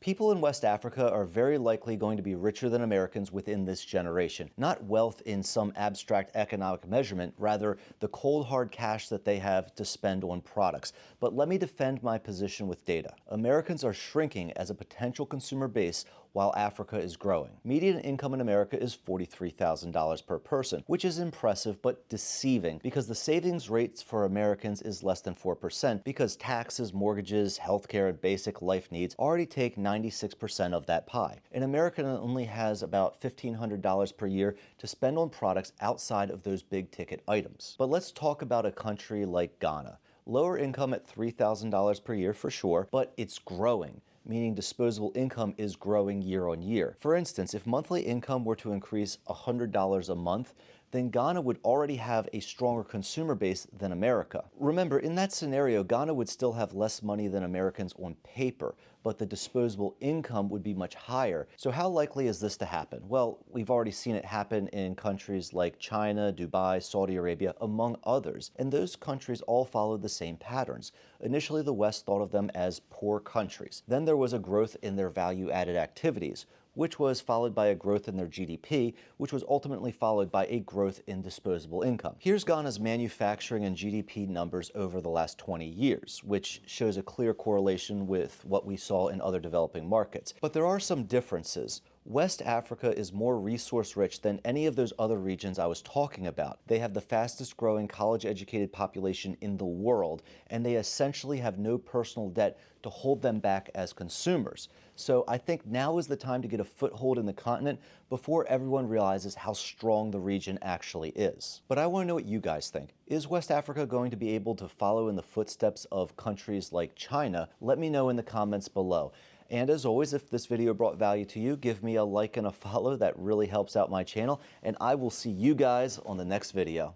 People in West Africa are very likely going to be richer than Americans within this generation. Not wealth in some abstract economic measurement, rather the cold hard cash that they have to spend on products. But let me defend my position with data. Americans are shrinking as a potential consumer base while Africa is growing. Median income in America is $43,000 per person, which is impressive but deceiving because the savings rates for Americans is less than 4% because taxes, mortgages, healthcare, and basic life needs already take 96% of that pie. An American only has about $1,500 per year to spend on products outside of those big ticket items. But let's talk about a country like Ghana. Lower income at $3,000 per year for sure, but it's growing, meaning disposable income is growing year on year. For instance, if monthly income were to increase $100 a month, then Ghana would already have a stronger consumer base than America. Remember, in that scenario, Ghana would still have less money than Americans on paper, but the disposable income would be much higher. So how likely is this to happen? Well, we've already seen it happen in countries like China, Dubai, Saudi Arabia, among others. And those countries all followed the same patterns. Initially, the West thought of them as poor countries. Then there was a growth in their value-added activities, which was followed by a growth in their GDP, which was ultimately followed by a growth in disposable income. Here's Ghana's manufacturing and GDP numbers over the last 20 years, which shows a clear correlation with what we saw in other developing markets. But there are some differences. West Africa is more resource-rich than any of those other regions I was talking about. They have the fastest growing college-educated population in the world, and they essentially have no personal debt to hold them back as consumers. So I think now is the time to get a foothold in the continent before everyone realizes how strong the region actually is. But I want to know what you guys think. Is West Africa going to be able to follow in the footsteps of countries like China? Let me know in the comments below. And as always, if this video brought value to you, give me a like and a follow. That really helps out my channel. And I will see you guys on the next video.